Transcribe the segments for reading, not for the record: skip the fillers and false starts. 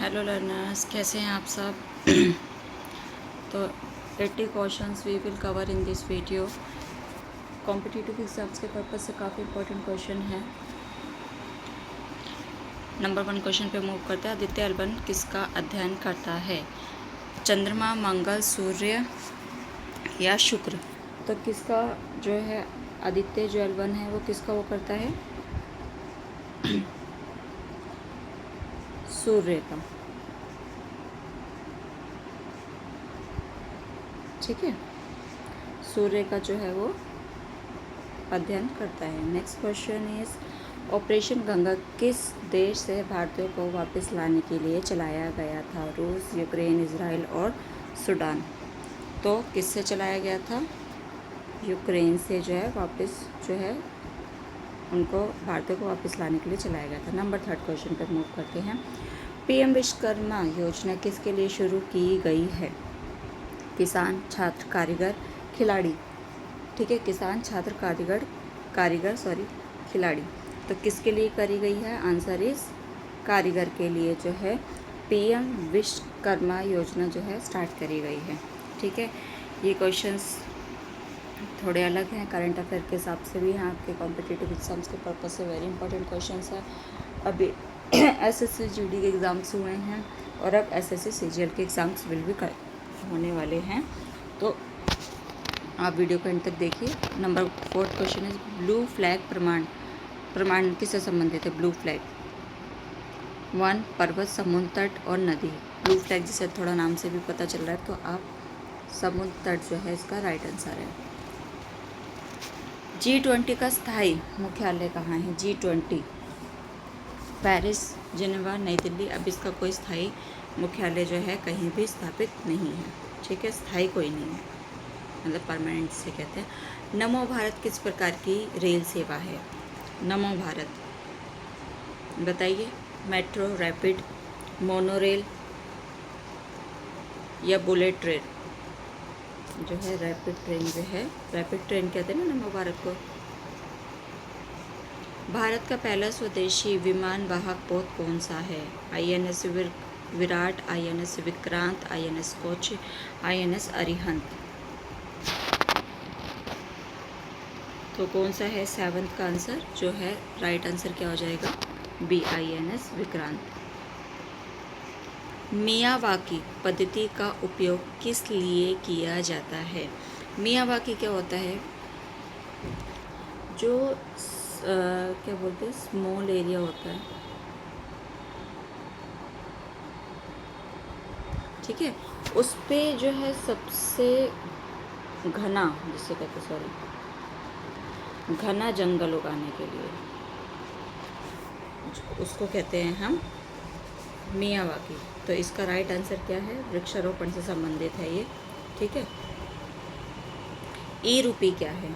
Hello learners, कैसे हैं आप सब। तो 80 questions we will cover in this video. Competitive exams के पर्पज़ से काफ़ी इंपॉर्टेंट क्वेश्चन है। नंबर 1 क्वेश्चन पे मूव करते हैं। आदित्य एल1 किसका अध्ययन करता है? चंद्रमा, मंगल, सूर्य या शुक्र? तो किसका जो है आदित्य जो एल1 है वो किसका वो करता है? सूर्य का। ठीक है, सूर्य का जो है वो अध्ययन करता है। Next question is operation Ganga किस देश से भारतीयों को वापस लाने के लिए चलाया गया था? रूस, यूक्रेन, इजराइल और सूडान। तो किससे चलाया गया था? यूक्रेन से जो है वापस जो है उनको भारतीयों को वापस लाने के लिए चलाया गया था। नंबर 3 क्वेश्चन पर मूव करते हैं। पीएम विश्वकर्मा योजना किसके लिए शुरू की गई है? किसान, छात्र, कारीगर, खिलाड़ी। ठीक है, किसान, छात्र, कारीगर खिलाड़ी। तो किसके लिए करी गई है? आंसर इज कारीगर के लिए जो है पीएम विश्वकर्मा योजना जो है स्टार्ट करी गई है। ठीक है, ये क्वेश्चंस थोड़े अलग हैं, करंट अफेयर के हिसाब से भी हैं, आपके कॉम्पिटिटिव एग्जाम्स के पर्पज से वेरी इंपॉर्टेंट क्वेश्चंस हैं। अभी एसएससी जीडी के एग्ज़ाम्स हुए हैं और अब एसएससी सीजीएल के एग्ज़ाम्स विल भी होने वाले हैं, तो आप वीडियो को एंड तक देखिए। Number 4 question is blue flag प्रमाण किससे संबंधित है? ब्लू फ्लैग 1 पर्वत, समुद्र तट और नदी। ब्लू फ्लैग जिसे थोड़ा नाम से भी पता चल रहा है, तो आप समुद्र तट जो है इसका राइट आंसर है। G20 का स्थायी मुख्यालय कहाँ है? G20 पेरिस, जिनेवा, नई दिल्ली। अब इसका कोई स्थायी मुख्यालय जो है कहीं भी स्थापित नहीं है। ठीक है, स्थायी कोई नहीं है, मतलब परमानेंट से कहते हैं। नमो भारत किस प्रकार की रेल सेवा है? नमो भारत बताइए। मेट्रो, रैपिड, मोनोरेल या बुलेट ट्रेन? जो है रैपिड ट्रेन जो है, रैपिड ट्रेन कहते हैं ना नमो भारत को। भारत का पहला स्वदेशी विमान वाहक पोत कौन सा है? INS Virat, INS Vikrant, INS coach, INS Arihant. तो कौन सा है 7th का आंसर? जो है राइट आंसर क्या हो जाएगा? B, INS Vikrant. मियावाकी पद्धति का उपयोग किस लिए किया जाता है? मियावाकी क्या होता है? जो क्या बोलते हैं, स्मॉल एरिया होता है, ठीक है, उस पे जो है सबसे घना, जिसे कहते घना जंगल उगाने के लिए, उसको कहते हैं हम मियावाकी। तो इसका राइट आंसर क्या है? वृक्षारोपण से संबंधित है ये। ठीक है, ई रूपी क्या है?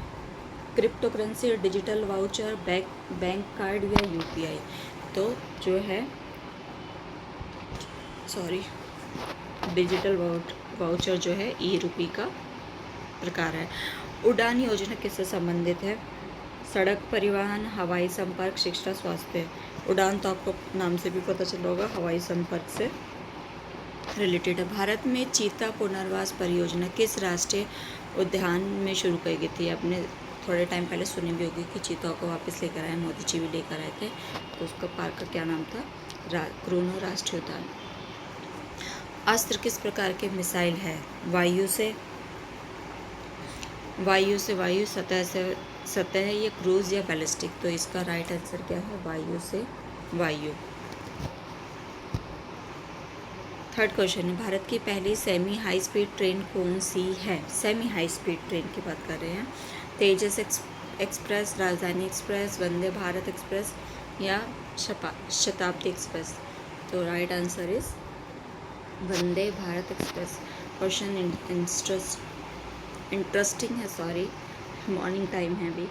Crypto currency, digital voucher, bank card या UPI। तो जो है डिजिटल वाउचर जो है ई रूपी का प्रकार है। उड़ान योजना किससे संबंधित है? सड़क परिवहन, हवाई संपर्क, शिक्षा, स्वास्थ्य। उड़ान तो आपको नाम से भी पता चला होगा, हवाई संपर्क से रिलेटेड है। भारत में चीता पुनर्वास परियोजना किस राष्ट्रीय उद्यान में शुरू की गई थी? आपने थोड़े टाइम पहले सुनी भी होगी कि चीताओं को वापस लेकर आए, मोदी जी भी लेकर आए थे। तो उसका पार्क का क्या नाम था? क्रूनो राष्ट्रीय उद्यान। अस्त्र किस प्रकार के मिसाइल है? वायु से वायु, सतह या क्रूज या बैलिस्टिक। तो इसका राइट आंसर क्या है? वायु से वायु। 3rd क्वेश्चन है, भारत की पहली सेमी हाई स्पीड ट्रेन कौन सी है? सेमी हाई स्पीड ट्रेन की बात कर रहे हैं। तेजस एक्सप्रेस, राजधानी एक्सप्रेस, वंदे भारत एक्सप्रेस या शताब्दी एक्सप्रेस। तो right answer is Vande Bharat express. Question interesting है, मॉर्निंग टाइम है अभी।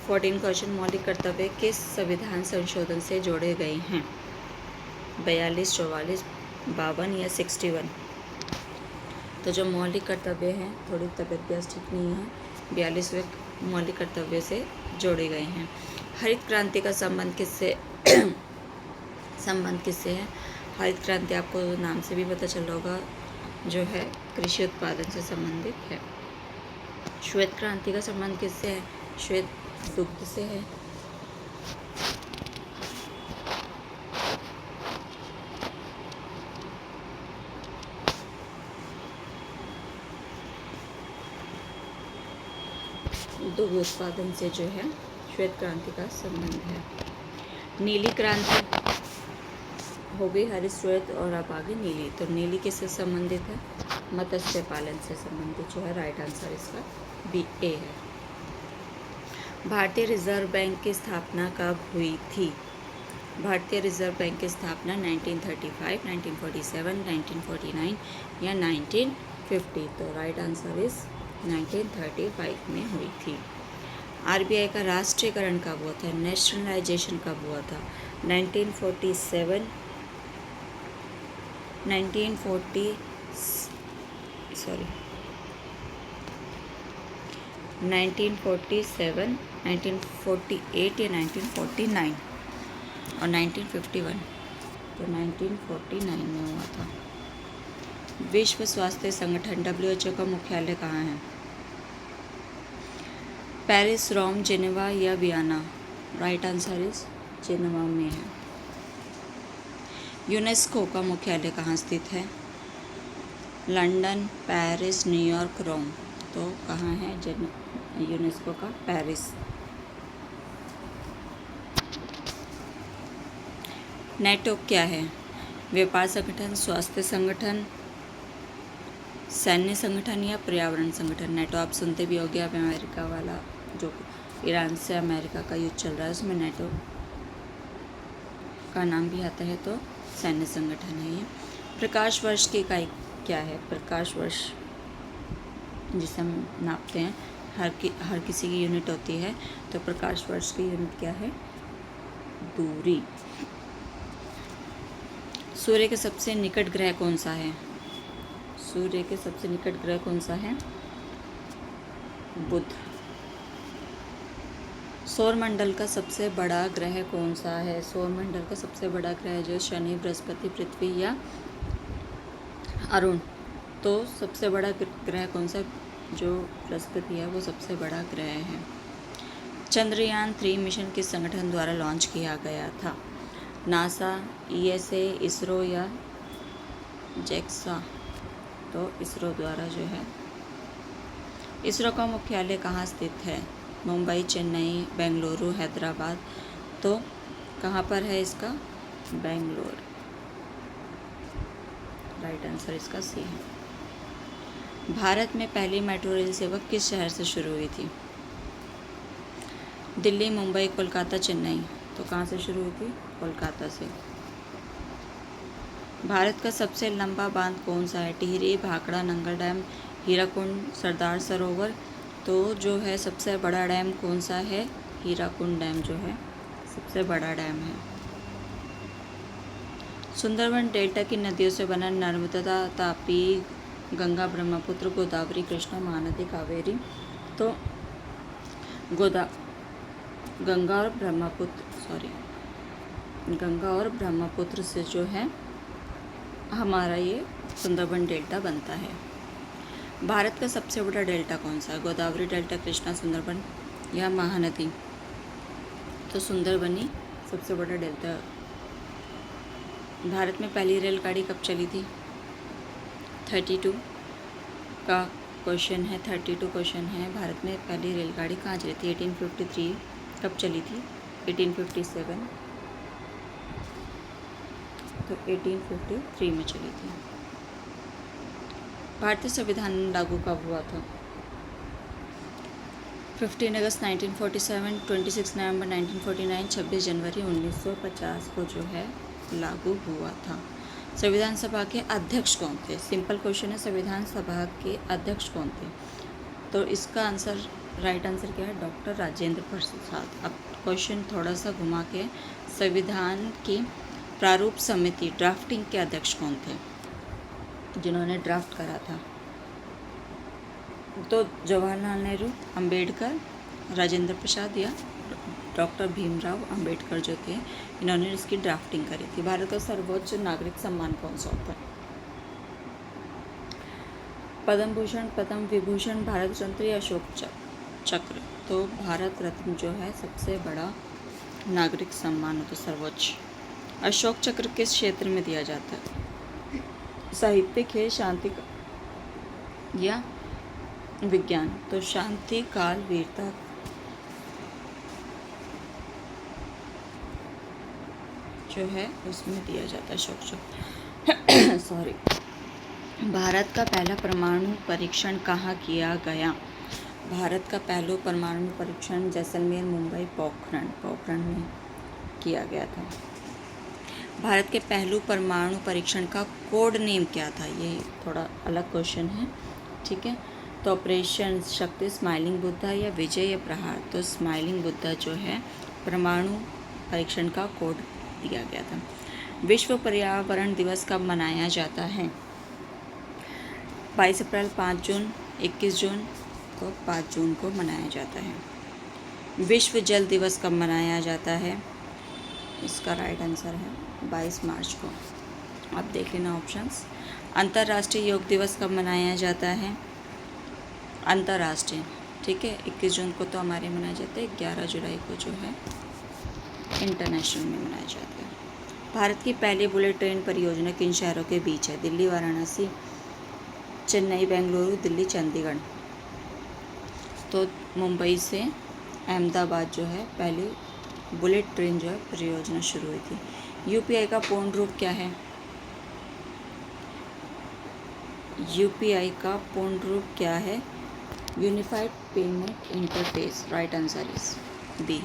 14 क्वेश्चन, मौलिक कर्तव्य किस संविधान संशोधन से जोड़े गए हैं? 42, 44, 52 या 61। तो जो मौलिक कर्तव्य हैं, थोड़ी तबीयत भी आज ठीक नहीं है, 42वें मौलिक कर्तव्य से जोड़े गए हैं। हरित क्रांति का संबंध किससे संबंध किससे है? हरित क्रांति आपको नाम से भी पता चल होगा, जो है कृषि उत्पादन से संबंधित है। श्वेत क्रांति का संबंध किससे है? श्वेत दुग्ध से है। दुग्ध उत्पादन से जो है श्वेत क्रांति का संबंध है। नीली क्रांति हो गई हरित, श्वेत और अब आगे नीली। तो नीली किससे संबंधित है? मत्स्य पालन से संबंधित जो है राइट आंसर इसका बी ए है। भारतीय रिजर्व बैंक की स्थापना कब हुई थी? भारतीय रिजर्व बैंक की स्थापना 1935, 1947, 1949 या 1950। तो राइट आंसर इज 1935 में हुई थी। आरबीआई का राष्ट्रीयकरण कब हुआ था? नेशनलाइजेशन कब हुआ था? 1947, 1948 या 1949 और 1951। तो 1949 में हुआ था। विश्व स्वास्थ्य संगठन WHO का मुख्यालय कहाँ है? पेरिस, रोम, जेनेवा या Vienna? Right answer is Geneva में है। यूनेस्को का मुख्यालय कहाँ स्थित है? लंदन, पेरिस, न्यूयॉर्क, रोम। तो कहाँ है यूनेस्को का? पेरिस। नेटो क्या है? व्यापार संगठन, स्वास्थ्य संगठन, सैन्य संगठन या पर्यावरण संगठन? नेटो आप सुनते भी होंगे, अब अमेरिका वाला जो ईरान से अमेरिका का युद्ध चल रहा है उसमें नेटो का नाम भी आता है, तो सैन्य संगठन है ये। प्रकाश वर्ष की इकाई क्या है? प्रकाश वर्ष जिसे हम नापते हैं, हर किसी की यूनिट होती है, तो प्रकाश वर्ष की यूनिट क्या है? दूरी। सूर्य के सबसे निकट ग्रह कौन सा है? सूर्य के सबसे निकट ग्रह कौन सा है? बुध। सौरमंडल का सबसे बड़ा ग्रह कौन सा है? सौरमंडल का सबसे बड़ा ग्रह जो शनि, बृहस्पति, पृथ्वी या अरुण? तो सबसे बड़ा ग्रह कौन सा? जो बृहस्पति है वो सबसे बड़ा ग्रह है। चंद्रयान 3 मिशन किस संगठन द्वारा लॉन्च किया गया था? नासा, ESA, इसरो या जेक्सा? तो इसरो द्वारा जो है। इसरो का मुख्यालय कहाँ स्थित है? मुंबई, चेन्नई, बेंगलुरु, हैदराबाद? तो कहाँ पर है इसका? बेंगलोर। राइट आंसर इसका सी है। भारत में पहली मेट्रो रेल सेवा किस शहर से शुरू हुई थी? दिल्ली, मुंबई, कोलकाता, चेन्नई? तो कहाँ से शुरू हुई थी? कोलकाता से। भारत का सबसे लंबा बांध कौन सा है? टिहरी, भाखड़ा, नंगल डैम, हीराकुंड, सरदार सरोवर? तो जो है सबसे बड़ा डैम कौन सा है? हीराकुंड डैम जो है सबसे बड़ा डैम है। सुंदरबन डेल्टा की नदियों से बना नर्मदा, तापी, गंगा, ब्रह्मपुत्र, गोदावरी, कृष्णा, महानदी, कावेरी? तो गंगा और ब्रह्मपुत्र से जो है हमारा ये सुंदरबन डेल्टा बनता है। भारत का सबसे बड़ा डेल्टा कौन सा है? गोदावरी डेल्टा, कृष्णा, सुंदरबन या महानदी? तो सुंदरबनी सबसे बड़ा डेल्टा। भारत में पहली रेलगाड़ी कब चली थी? 32 का क्वेश्चन है। 32 क्वेश्चन है। भारत में पहली रेलगाड़ी कहाँ चली थी? 1853। कब चली थी? 1857। तो 1853 में चली थी। भारतीय संविधान लागू कब हुआ था? 15 अगस्त 1947, 26 नवंबर 1949, 26 जनवरी 1950 को जो है लागू हुआ था। संविधान सभा के अध्यक्ष कौन थे? सिंपल क्वेश्चन है, संविधान सभा के अध्यक्ष कौन थे? तो इसका आंसर, राइट आंसर क्या है? डॉक्टर राजेंद्र प्रसाद। अब क्वेश्चन थोड़ा सा घुमा के, संविधान की प्रारूप समिति ड्राफ्टिंग के अध्यक्ष कौन थे, जिन्होंने ड्राफ्ट करा था? तो जवाहरलाल नेहरू, अंबेडकर, राजेंद्र प्रसाद या डॉक्टर भीमराव अंबेडकर जो थे, इन्होंने इसकी ड्राफ्टिंग करी थी। भारत का सर्वोच्च नागरिक सम्मान कौन सा होता है? पद्म भूषण, पद्म विभूषण, भारत रत्न या अशोक चक्र? तो भारत रत्न जो है सबसे बड़ा नागरिक सम्मान होता है, सर्वोच्च। अशोक चक्र किस क्षेत्र में दिया जाता है? साहित्यिक है, शांति या विज्ञान? तो शांति, काल, वीरता जो है उसमें दिया जाता है अशोक चक्र। सॉरी। भारत का पहला परमाणु परीक्षण कहाँ किया गया? भारत का पहला परमाणु परीक्षण जैसलमेर, मुंबई, पोखरण में किया गया था। भारत के पहलू परमाणु परीक्षण का कोड नेम क्या था? ये थोड़ा अलग क्वेश्चन है, ठीक है। तो ऑपरेशन शक्ति, स्माइलिंग बुद्धा या विजय या प्रहार? तो स्माइलिंग बुद्धा जो है परमाणु परीक्षण का कोड दिया गया था। विश्व पर्यावरण दिवस कब मनाया जाता है? 22 अप्रैल, 5 जून, 21 जून को 5 जून को मनाया जाता है। विश्व जल दिवस कब मनाया जाता है? इसका राइट आंसर है 22 मार्च को। अब देख लेना ऑप्शंस। अंतर्राष्ट्रीय योग दिवस कब मनाया जाता है? अंतर्राष्ट्रीय, ठीक है, 21 जून को तो हमारे मनाया जाता है, 11 जुलाई को जो है इंटरनेशनल में मनाया जाता है। भारत की पहली बुलेट ट्रेन परियोजना किन शहरों के बीच है? दिल्ली, वाराणसी, चेन्नई, बेंगलुरु, दिल्ली, चंडीगढ़? तो मुंबई से अहमदाबाद जो है पहली बुलेट ट्रेन जो है परियोजना शुरू हुई थी। यूपीआई का पूर्ण रूप क्या है? यूपीआई का पूर्ण रूप क्या है? Unified payment interface. Right answer is B.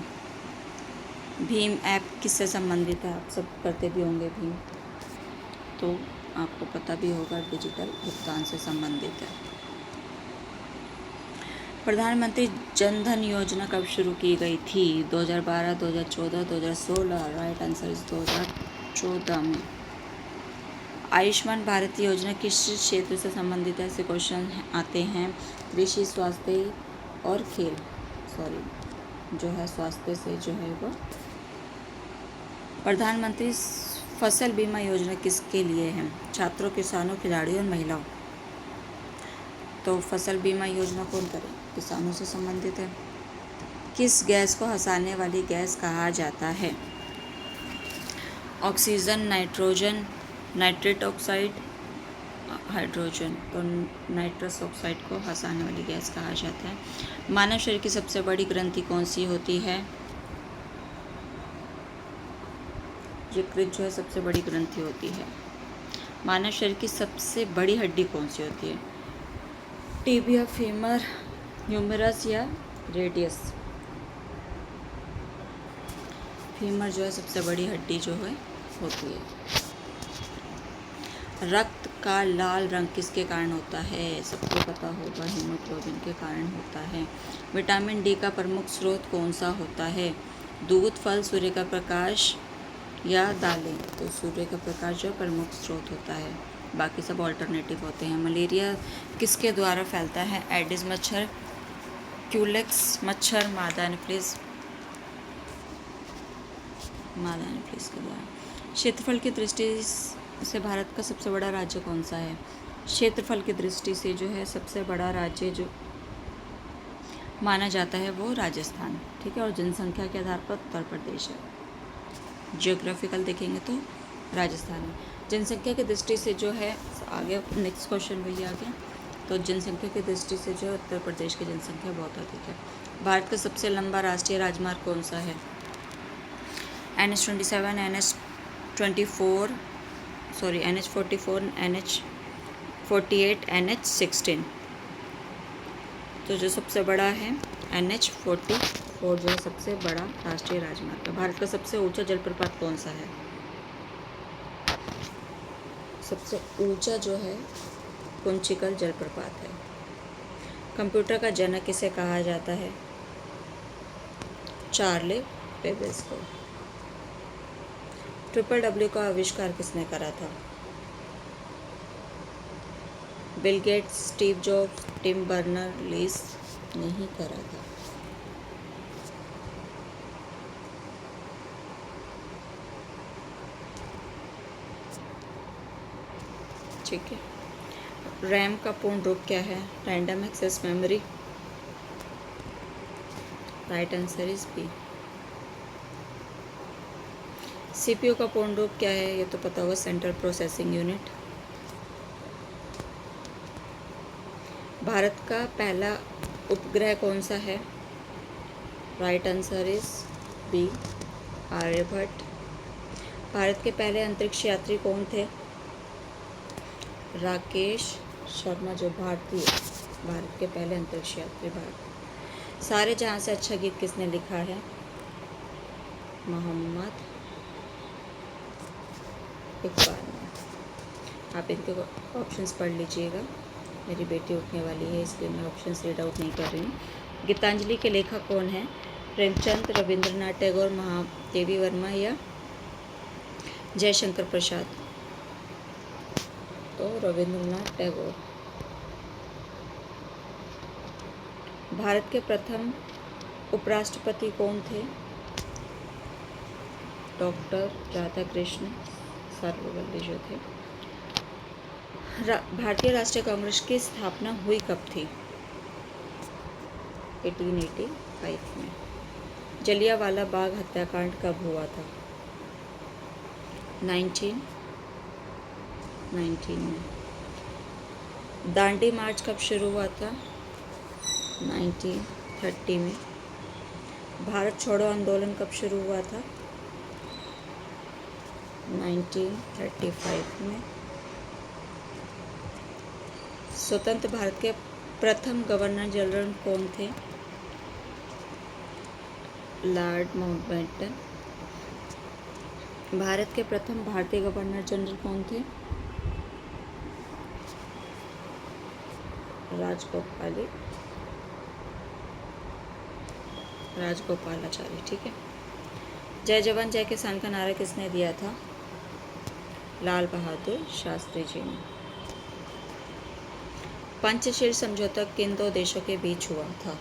भीम ऐप किससे संबंधित है? आप सब करते भी होंगे भीम, तो आपको पता भी होगा डिजिटल भुगतान से संबंधित है। प्रधानमंत्री जन धन योजना कब शुरू की गई थी? 2012, 2014, 2016? राइट आंसर इज 2014 में। आयुष्मान भारत योजना किस क्षेत्र से संबंधित है? ऐसे क्वेश्चन आते हैं। कृषि, स्वास्थ्य और खेल, जो है स्वास्थ्य से जो है वो। प्रधानमंत्री फसल बीमा योजना किसके लिए है? छात्रों, किसानों, खिलाड़ियों और महिलाओं? तो फसल बीमा योजना कौन करे? किसानों से संबंधित है। किस गैस को हंसाने वाली गैस कहा जाता है? Oxygen, nitrogen, nitrate oxide, hydrogen? तो नाइट्रस ऑक्साइड को हंसाने वाली गैस कहा जाता है। मानव शरीर की सबसे बड़ी ग्रंथि कौन सी होती है? यकृत जो है सबसे बड़ी ग्रंथि होती है। मानव शरीर की सबसे बड़ी हड्डी कौन सी होती है? टिबिया, फीमर, ह्यूमरस या रेडियस? फीमर जो है सबसे बड़ी हड्डी जो है होती है। रक्त का लाल रंग किसके कारण होता है? सबको पता होगा, हीमोग्लोबिन के कारण होता है। विटामिन डी का प्रमुख स्रोत कौन सा होता है? दूध, फल, सूर्य का प्रकाश या दालें? तो सूर्य का प्रकाश जो प्रमुख स्रोत होता है, बाकी सब ऑल्टरनेटिव होते हैं। मलेरिया किसके द्वारा फैलता है? एडिस मच्छर, क्यूलेक्स मच्छर, मादा एनोफिलिस के द्वारा। क्षेत्रफल की दृष्टि से भारत का सबसे बड़ा राज्य कौन सा है? क्षेत्रफल की दृष्टि से जो है सबसे बड़ा राज्य जो माना जाता है वो राजस्थान, ठीक है, और जनसंख्या के आधार पर उत्तर प्रदेश है। जियोग्राफिकल देखेंगे तो राजस्थान है। जनसंख्या की दृष्टि से जो है आगे नेक्स्ट क्वेश्चन वही आ गया। तो जनसंख्या की दृष्टि से जो उत्तर प्रदेश की जनसंख्या बहुत अधिक है। भारत का सबसे लंबा राष्ट्रीय राजमार्ग कौन सा है? NH-27, NH-24, NH-44, NH-48, NH-16? तो जो सबसे बड़ा है NH-44 जो है सबसे बड़ा राष्ट्रीय राजमार्ग है। भारत का सबसे ऊंचा जलप्रपात कौन सा है? सबसे ऊंचा जो है कुंचिकल जलप्रपात है। कंप्यूटर का जनक किसे कहा जाता है? चार्ले बेबेज को। WWW का आविष्कार किसने करा था? Bill Gates, Steve Jobs, Tim Berners-Lee नहीं करा था। ठीक है। रैम का पूर्ण रूप क्या है? Random access memory. Right answer is B. CPU का पूर्ण रूप क्या है? ये तो पता होगा, सेंट्रल प्रोसेसिंग यूनिट। भारत का पहला उपग्रह कौन सा है? Right answer is B, Aryabhata. Bharat के पहले अंतरिक्ष यात्री कौन थे? राकेश शर्मा, जो भारतीय भारत के पहले अंतरिक्ष यात्री भारत। सारे जहां से अच्छा गीत किसने लिखा है? मोहम्मद इकबाल ने। आप इनके ऑप्शंस पढ़ लीजिएगा। मेरी बेटी उठने वाली है इसलिए मैं ऑप्शंस रीड आउट नहीं कर रही हूँ। गीतांजलि के लेखक कौन है? प्रेमचंद, रविंद्रनाथ टैगोर, महादेवी वर्मा या जयशंकर प्रसाद? तो रविंद्रनाथ टैगोर। भारत के प्रथम उपराष्ट्रपति कौन थे? डॉक्टर राधाकृष्ण सर्वपल्ली जो थे। भारतीय राष्ट्रीय कांग्रेस की स्थापना हुई कब थी? 1885 में। जलियांवाला बाग हत्याकांड कब हुआ था? 1919 में। दांडी मार्च कब शुरू हुआ था? 1930 में। भारत छोड़ो आंदोलन कब शुरू हुआ था? 1935 में। स्वतंत्र भारत के प्रथम गवर्नर जनरल कौन थे? Lord Mountbatten. भारत के प्रथम भारतीय गवर्नर जनरल कौन थे? राजगोपालाचारी। ठीक है। जय जवान जय किसान का नारा किसने दिया था? लाल बहादुर शास्त्री जी ने। पंचशील समझौता किन दो देशों के बीच हुआ था?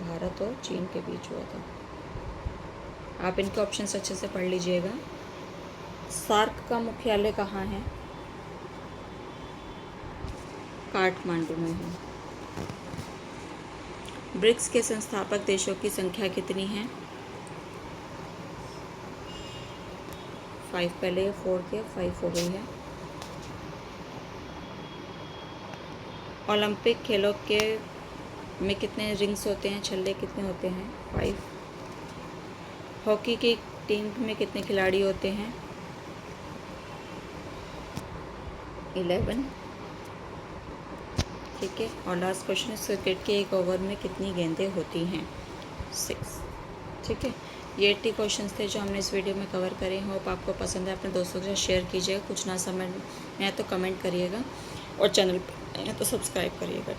भारत और चीन के बीच हुआ था। आप इनके ऑप्शंस अच्छे से पढ़ लीजिएगा। सार्क का मुख्यालय कहाँ है? काठमांडू में है। ब्रिक्स के संस्थापक देशों की संख्या कितनी है? 5 पहले 4 के 5 हो गई है। ओलंपिक खेलों के में कितने रिंग्स होते हैं? छल्ले कितने होते हैं? 5। हॉकी की टीम में कितने खिलाड़ी होते हैं? 11। ठीक है। और लास्ट क्वेश्चन है, क्रिकेट के एक ओवर में कितनी गेंदें होती हैं? 6। ठीक है। ये 80 क्वेश्चंस थे जो हमने इस वीडियो में कवर करे। होप आपको पसंद है। अपने दोस्तों के साथ शेयर कीजिएगा। कुछ ना समझ में आए तो कमेंट करिएगा और चैनल पर तो सब्सक्राइब करिएगा।